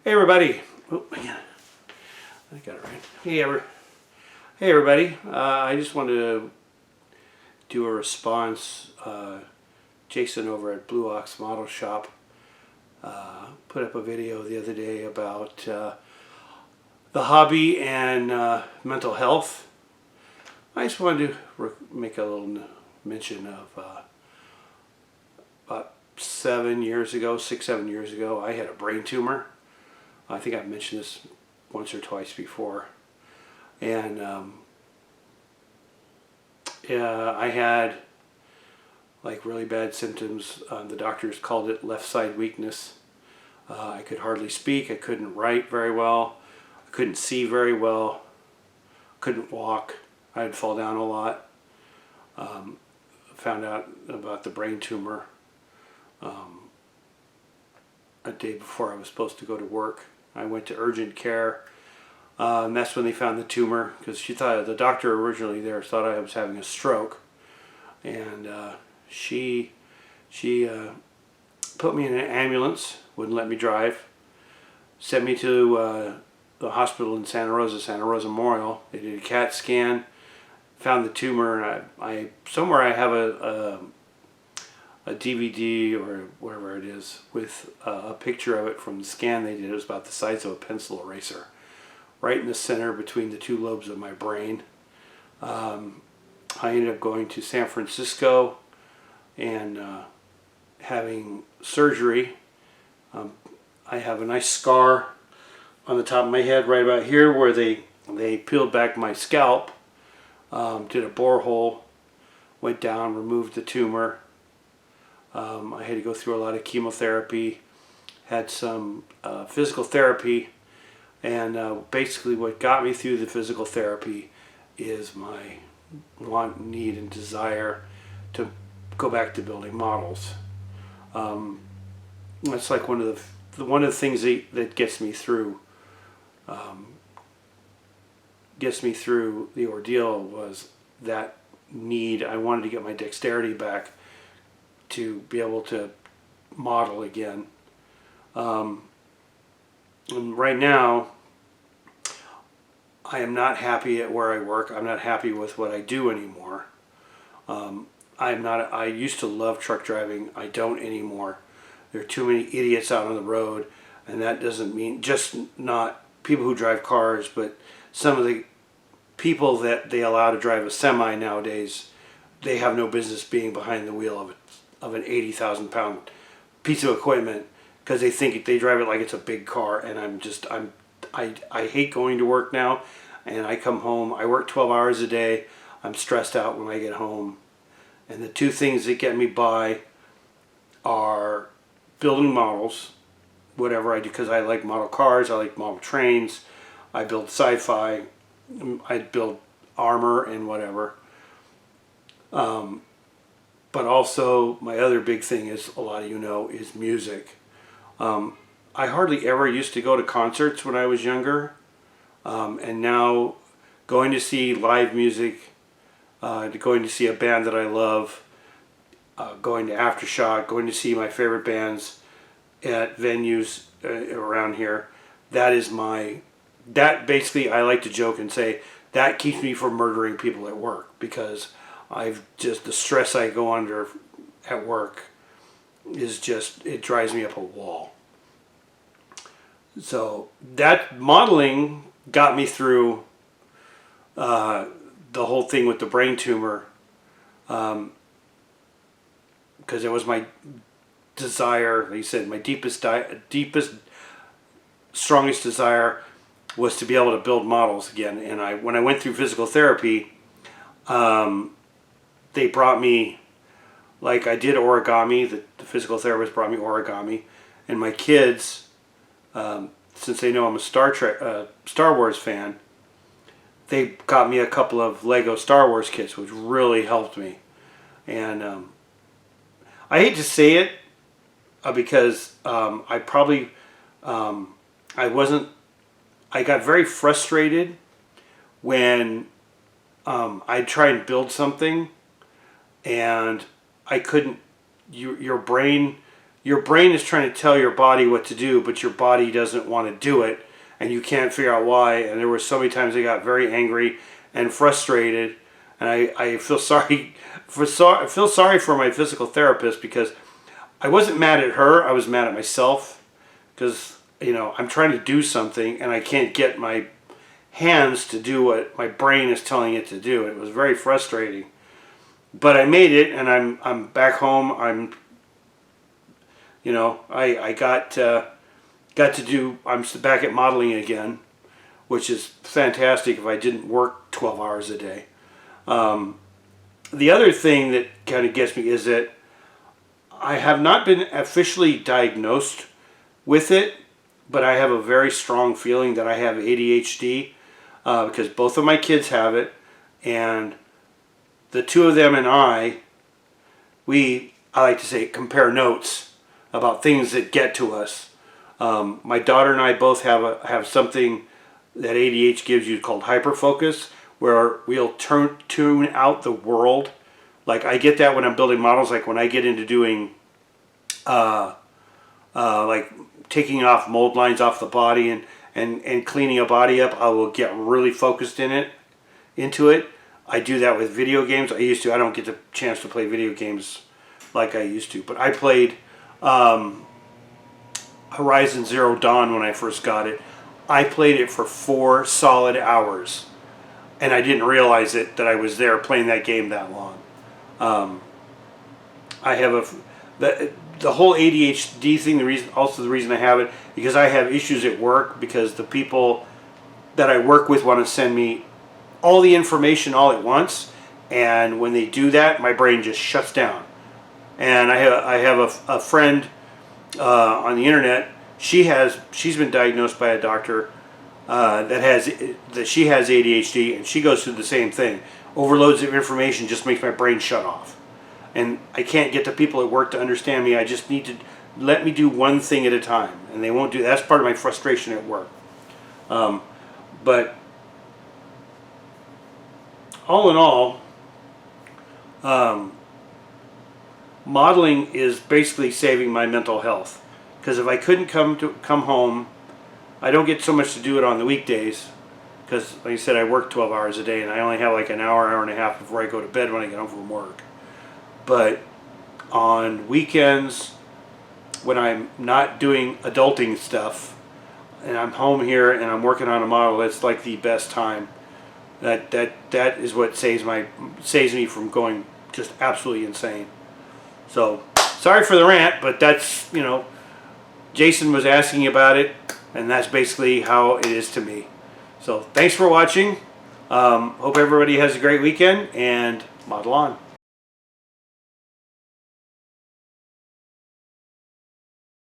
Hey everybody. Oh, man. I got it right. Hey everybody. I just wanted to do a response. Jason over at Blue Ox Model Shop put up a video the other day about the hobby and mental health. I just wanted to make a little mention of about 7 years ago, 7 years ago, I had a brain tumor. I think I've mentioned this once or twice before. And yeah, I had like really bad symptoms. The doctors called it left side weakness. I could hardly speak. I couldn't write very well. I couldn't see very well. Couldn't walk. I'd fall down a lot. Found out about the brain tumor a day before I was supposed to go to work. I went to urgent care. And that's when they found the tumor, because the doctor originally there thought I was having a stroke, and she put me in an ambulance, wouldn't let me drive, sent me to the hospital in Santa Rosa Memorial. They did a CAT scan, found the tumor, and I somewhere I have a DVD or whatever it is with a picture of it from the scan they did. It was about the size of a pencil eraser, right in the center between the two lobes of my brain. I ended up going to San Francisco and having surgery. I have a nice scar on the top of my head right about here where they peeled back my scalp, did a borehole, went down, removed the tumor. I had to go through a lot of chemotherapy, had some physical therapy, and basically what got me through the physical therapy is my want, need, and desire to go back to building models. That's like one of the things that gets me through the ordeal was that need. I wanted to get my dexterity back to be able to model again. And right now, I am not happy at where I work. I'm not happy with what I do anymore. I used to love truck driving. I don't anymore. There are too many idiots out on the road, and that doesn't mean just not people who drive cars, but some of the people that they allow to drive a semi nowadays, they have no business being behind the wheel of an 80,000 pound piece of equipment, because they think they drive it like it's a big car. And I hate going to work now, and I come home, I work 12 hours a day, I'm stressed out when I get home, and the two things that get me by are building models, whatever I do, because I like model cars, I like model trains, I build sci-fi, I build armor and whatever. But also my other big thing is, a lot of you know, is music. I hardly ever used to go to concerts when I was younger, and now going to see live music, going to see a band that I love, going to Aftershock, going to see my favorite bands at venues around here, that basically, I like to joke and say, that keeps me from murdering people at work, because the stress I go under at work is just, it drives me up a wall. So that modeling got me through the whole thing with the brain tumor, because it was my desire, like you said, my deepest, strongest desire was to be able to build models again. And when I went through physical therapy, they brought me, like I did origami, the physical therapist brought me origami, and my kids, since they know I'm a Star Wars fan, they got me a couple of Lego Star Wars kits, which really helped me. And I hate to say it, because I got very frustrated when I'd try and build something and I couldn't, your brain your brain is trying to tell your body what to do, but your body doesn't want to do it, and you can't figure out why. And there were so many times I got very angry and frustrated, and I feel sorry I feel sorry for my physical therapist, because I wasn't mad at her, I was mad at myself, because I'm trying to do something and I can't get my hands to do what my brain is telling it to do. It was very frustrating, but I made it, and I'm back home. I got to do. I'm back at modeling again, which is fantastic if I didn't work 12 hours a day. The other thing that kind of gets me is that I have not been officially diagnosed with it, but I have a very strong feeling that I have ADHD, because both of my kids have it, and the two of them and I like to say, compare notes about things that get to us. My daughter and I both have something that ADHD gives you called hyperfocus, where we'll tune out the world. Like, I get that when I'm building models. Like when I get into doing like taking off mold lines off the body and cleaning a body up, I will get really focused into it. I do that with video games. I used to. I don't get the chance to play video games like I used to, but I played Horizon Zero Dawn when I first got it. I played it for 4 solid hours, and I didn't realize that I was there playing that game that long. I have the whole ADHD thing. The reason I have it, because I have issues at work, because the people that I work with want to send me all the information all at once, and when they do that, my brain just shuts down. And I have a friend on the internet. She's been diagnosed by a doctor that she has ADHD, and she goes through the same thing. Overloads of information just makes my brain shut off, and I can't get the people at work to understand me. I just need to let me do one thing at a time, and they won't do that. That's part of my frustration at work. But all in all, modeling is basically saving my mental health, because if I couldn't come home, I don't get so much to do it on the weekdays, because like I said, I work 12 hours a day, and I only have like an hour and a half before I go to bed when I get home from work. But on weekends, when I'm not doing adulting stuff and I'm home here and I'm working on a model, that's like the best time. That is what saves me from going just absolutely insane. So sorry for the rant, but that's, Jason was asking about it, and that's basically how it is to me. So thanks for watching. Hope everybody has a great weekend, and model on.